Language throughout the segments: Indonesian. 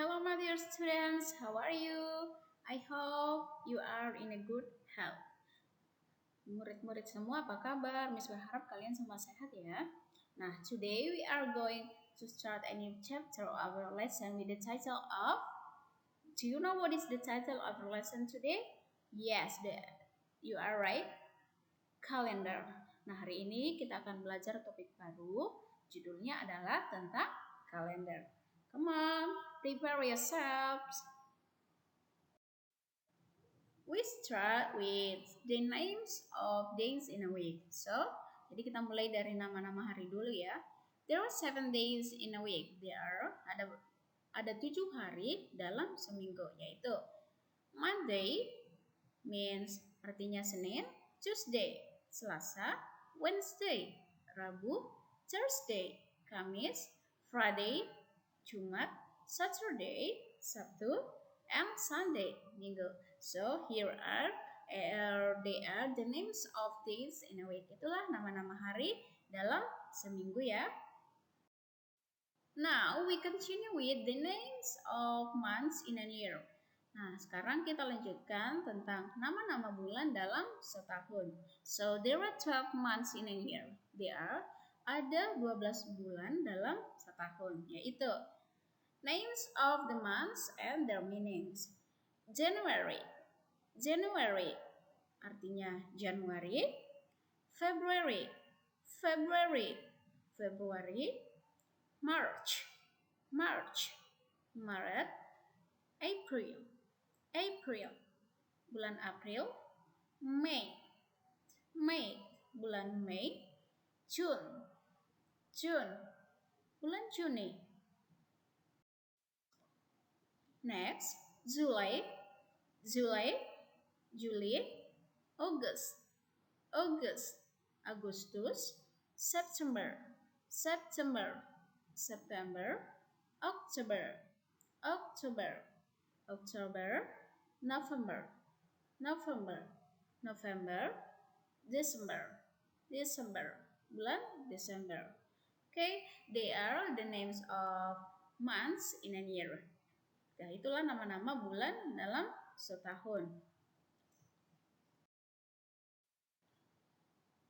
Hello, my dear students. How are you? I hope you are in a good health. Murid-murid semua, apa kabar? Miss berharap kalian semua sehat ya. Nah, today we are going to start a new chapter of our lesson with the title of. Do you know what is the title of our lesson today? Yes, you are right. Calendar. Nah, hari ini kita akan belajar topik baru. Judulnya adalah tentang kalender. Come on, prepare yourselves. We start with the names of days in a week. So, jadi kita mulai dari nama-nama hari dulu ya. There are 7 days in a week. Ada 7 hari dalam seminggu, yaitu Monday means artinya Senin, Tuesday Selasa, Wednesday Rabu, Thursday Kamis, Friday Jumat, Saturday Sabtu, and Sunday Minggu. So here they are the names of days in a week. Itulah nama-nama hari dalam seminggu ya. Now we continue with the names of months in a year. Nah, sekarang kita lanjutkan tentang nama-nama bulan dalam setahun. So, there are 12 months in a year. Ada 12 bulan dalam setahun, yaitu names of the months and their meanings. January artinya Januari. February March Maret. April bulan April. May bulan Mei. June bulan Juni. Next, July, August, Agustus, September, October, November, December, bulan Desember. Okay, they are the names of months in a year. Nah, itulah nama-nama bulan dalam setahun.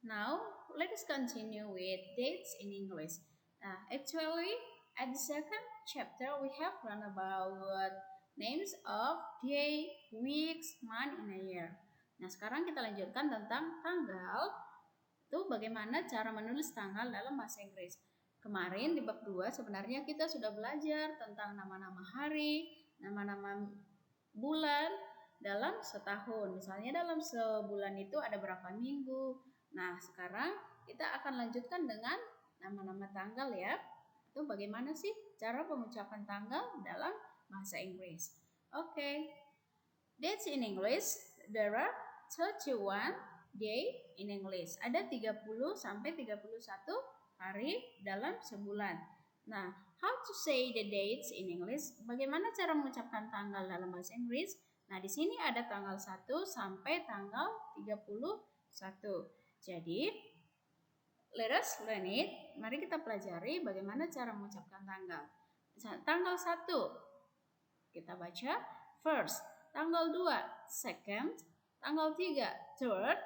Now, let us continue with dates in English. Actually, at the second chapter, we have learned about names of day, weeks, month in a year. Nah, sekarang kita lanjutkan tentang tanggal. Itu bagaimana cara menulis tanggal dalam bahasa Inggris. Kemarin di bab 2 sebenarnya kita sudah belajar tentang nama-nama hari, nama-nama bulan dalam setahun. Misalnya dalam sebulan itu ada berapa minggu. Nah, sekarang kita akan lanjutkan dengan nama-nama tanggal ya. Itu bagaimana sih cara pengucapan tanggal dalam bahasa Inggris. Okay. Dates in English, there are 31 day in English. Ada 30 sampai 31 hari dalam sebulan. Nah, how to say the dates in English? Bagaimana cara mengucapkan tanggal dalam bahasa Inggris? Nah, di sini ada tanggal 1 sampai tanggal 31. Jadi, let us learn it. Mari kita pelajari bagaimana cara mengucapkan tanggal. Tanggal 1 kita baca first, tanggal 2 second, tanggal 3 third,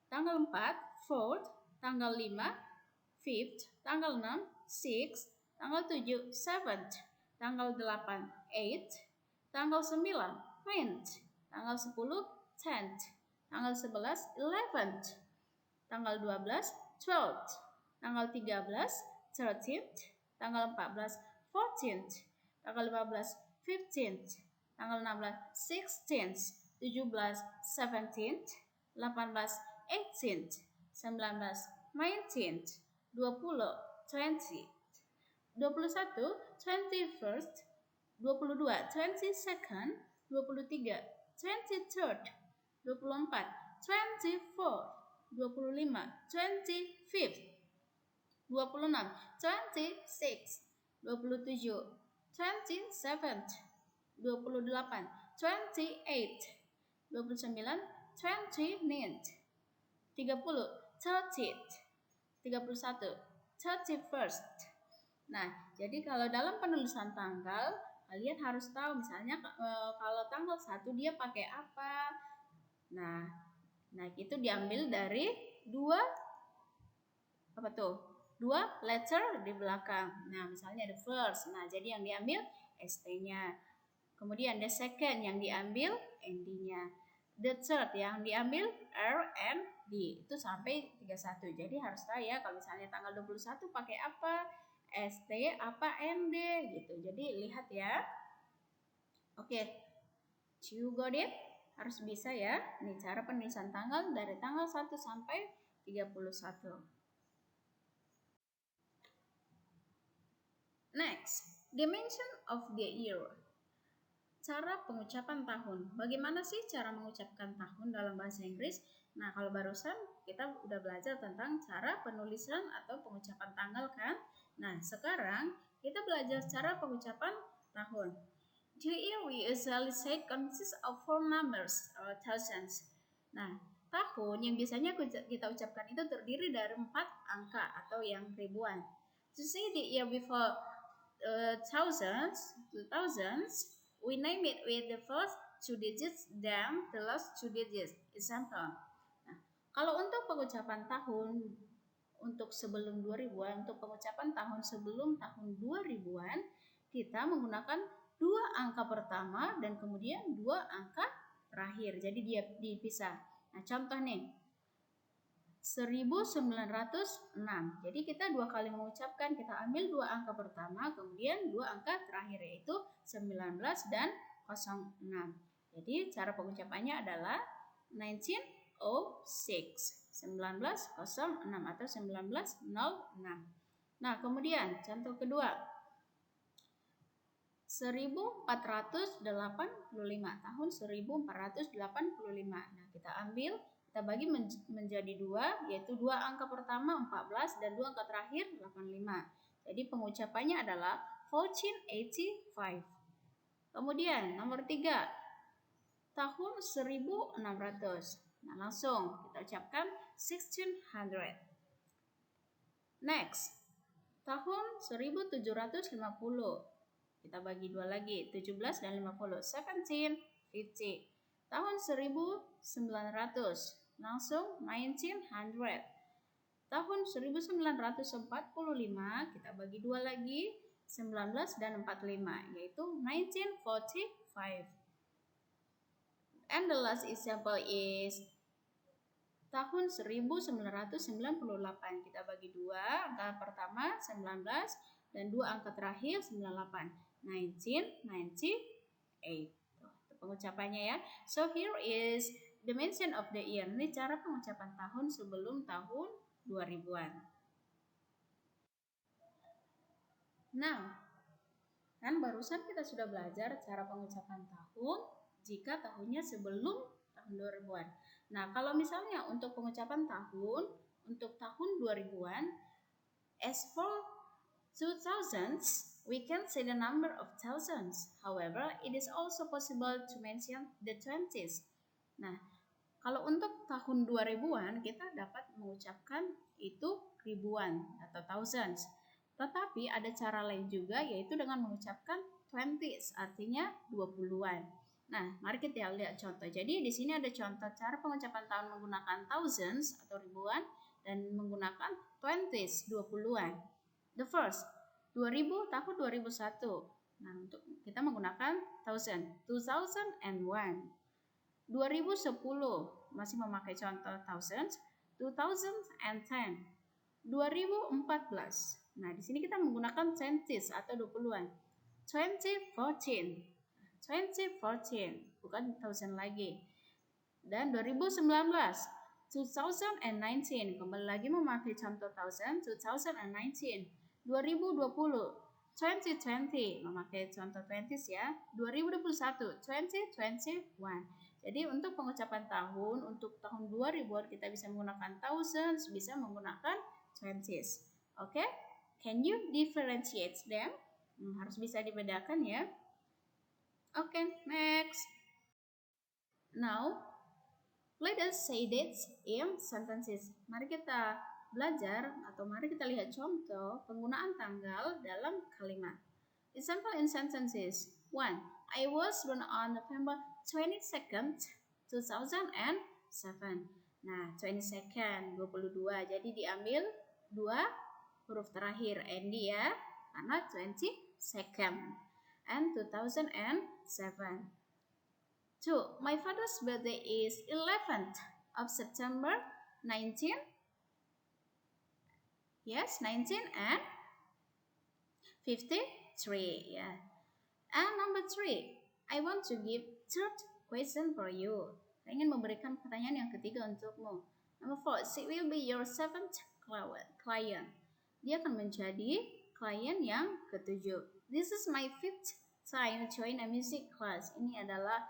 tanggal 4 fourth, tanggal 5 fifth, tanggal 6 sixth, tanggal 7 seventh, tanggal 8 eighth, tanggal 9 ninth, tanggal 10 tenth, tanggal 11 eleventh, tanggal 12 12th, tanggal 13 13th, tanggal 14 14th, tanggal 15 15th, tanggal 16 16th, 17 17th, 18 18th, 19 19th, 20 20, 21 21st, 22 22nd, 23 23rd, 24 24th, 25 25th, 26 26th, 27 27th, 28 28th, 29 29th, 30 30th, 31 31st. Nah, jadi kalau dalam penulisan tanggal, kalian harus tahu misalnya kalau tanggal 1 dia pakai apa. Nah, itu diambil dari dua letter di belakang. Nah, misalnya the first. Nah, jadi yang diambil ST-nya. Kemudian the second yang diambil ND-nya. The third yang diambil R and D. Itu sampai 31. Jadi harus tahu ya kalau misalnya tanggal 21 pakai apa, ST apa ND gitu. Jadi lihat ya. Oke. You got it? Harus bisa ya. Ini cara penulisan tanggal dari tanggal 1 sampai 31. Next, dimension of the year. Cara pengucapan tahun. Bagaimana sih cara mengucapkan tahun dalam bahasa Inggris? Nah, kalau barusan kita udah belajar tentang cara penulisan atau pengucapan tanggal kan? Nah, sekarang kita belajar cara pengucapan tahun. The year we usually say consists of 4 numbers or thousands. Nah, tahun yang biasanya kita ucapkan itu terdiri dari 4 angka atau yang ribuan. To say the year before thousands, 2000s, we name it with the first 2 digits then the last 2 digits. Example. Nah, kalau untuk pengucapan tahun untuk sebelum 2000-an, untuk pengucapan tahun sebelum tahun 2000-an, kita menggunakan 2 angka pertama dan kemudian 2 angka terakhir. Jadi dia dipisah. Nah, contoh nih. 1906. Jadi kita 2 kali mengucapkan, kita ambil 2 angka pertama, kemudian 2 angka terakhir yaitu 19 dan 06. Jadi cara pengucapannya adalah 1906. 1906 atau 1906. Nah, kemudian contoh kedua. 1485, tahun 1485. Nah, kita bagi menjadi 2, yaitu 2 angka pertama 14 dan 2 angka terakhir 85. Jadi pengucapannya adalah 1485. Kemudian nomor 3, tahun 1600. Nah, langsung kita ucapkan 1600. Next, tahun 1750. Kita bagi 2 lagi, 17 dan 50. 1750. Tahun 1900. Langsung 1900. Tahun 1945 kita bagi 2 lagi, 19 dan 45, yaitu 1945. And the last example is tahun 1998. Kita bagi 2, angka pertama 19 dan 2 angka terakhir 98. 1998. Pengucapannya ya. So here is the mention of the year. Ini cara pengucapan tahun sebelum tahun 2000-an. Nah, kan barusan kita sudah belajar cara pengucapan tahun jika tahunnya sebelum tahun 2000-an. Nah, kalau misalnya untuk pengucapan tahun untuk tahun 2000-an, as for 2000s, we can say the number of thousands. However, it is also possible to mention the 20s. Nah, kalau untuk tahun 2000-an kita dapat mengucapkan itu ribuan atau thousands. Tetapi ada cara lain juga yaitu dengan mengucapkan 20s, artinya 20-an. Nah, mari kita lihat contoh. Jadi di sini ada contoh cara pengucapan tahun menggunakan thousands atau ribuan dan menggunakan 20s, 20-an. The first, 2000 tahun 2001. Nah, untuk kita menggunakan 1000, 2001. 2010 masih memakai contoh thousands, 2010. 2014. Nah, di sini kita menggunakan 20s atau 20-an. 2014. 2014, bukan 1000 lagi. Dan 2019. 2019, kembali lagi memakai contoh 1000, 2019. 2020, 2020, memakai contoh 20s ya. 2021, 2021. Jadi untuk pengucapan tahun, untuk tahun 2000 kita bisa menggunakan thousands, bisa menggunakan 20s. Oke? Can you differentiate them? Harus bisa dibedakan ya. Oke, next. Now, let us say dates in sentences. Mari kita belajar atau mari kita lihat contoh penggunaan tanggal dalam kalimat. Example in sentences. 1. I was born on November 22nd, 2007. Nah, 22nd, 22. Jadi diambil dua huruf terakhir ND ya, karena 22nd and 2007. 2. My father's birthday is 11th of September 19. Yes, 19 and 53. Yeah. And number 3. I want to give third question for you. Saya ingin memberikan pertanyaan yang ketiga untukmu. Number 4. She will be your seventh client. Dia akan menjadi klien yang ketujuh. This is my fifth time join a music class. Ini adalah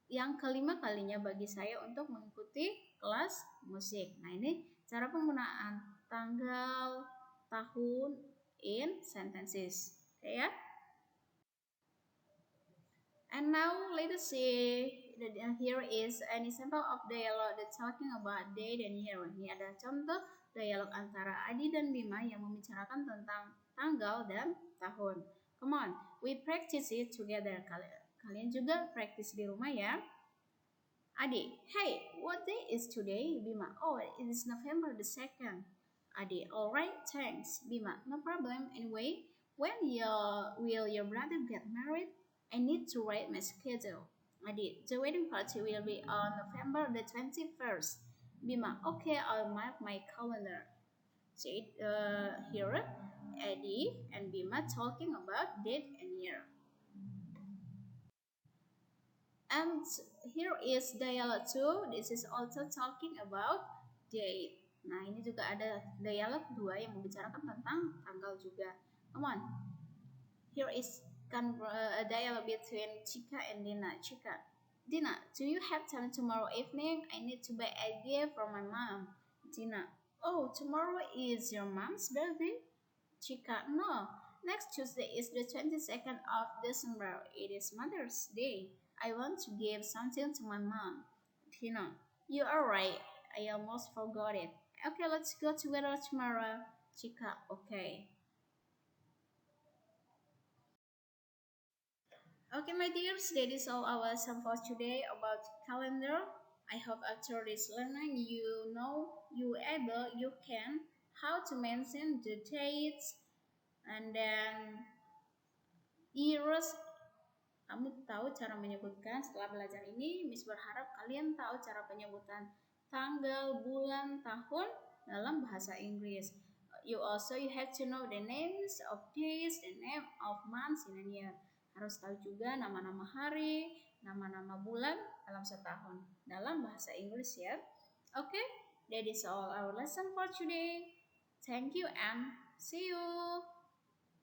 yang kelima kalinya bagi saya untuk mengikuti kelas musik. Nah, ini cara penggunaan tanggal, tahun in sentences. Oke ya. And now let us see. Here is an example of dialogue that talking about date and year. Ini ada contoh dialog antara Adi dan Bima yang membicarakan tentang tanggal dan tahun. Come on, we practice it together. Kalian juga practice di rumah ya. Adi, hey, what day is today? Bima, oh, it is November the 2nd. Adi, alright, thanks. Bima, no problem. Anyway, when will your brother get married? I need to write my schedule. Adi, the wedding party will be on November the 21st. Bima, okay, I'll mark my calendar. See here, Eddie and Bima talking about date and year. And here is dialogue 2. This is also talking about date. Nah, ini juga ada dialog 2 yang membicarakan tentang tanggal juga. Come on. Here is a dialogue between Chika and Dina. Chika, Dina, do you have time tomorrow evening? I need to buy a gift for my mom. Dina, oh, tomorrow is your mom's birthday? Chika, no. Next Tuesday is the 22nd of December. It is Mother's Day. I want to give something to my mom. Dina, you are right. I almost forgot it. Okay, let's go together tomorrow. Chika, okay. Okay, my dears, that is all our lesson for today about calendar. I hope after this learning you can how to mention the dates and then years. Kamu tahu cara menyebutkan. Setelah belajar ini, Miss berharap kalian tahu cara penyebutan tanggal, bulan, tahun dalam bahasa Inggris. You have to know the names of days, the name of months in a year. Harus tahu juga nama-nama hari, nama-nama bulan dalam setahun dalam bahasa Inggris ya. Okay, that is all our lesson for today. Thank you and see you.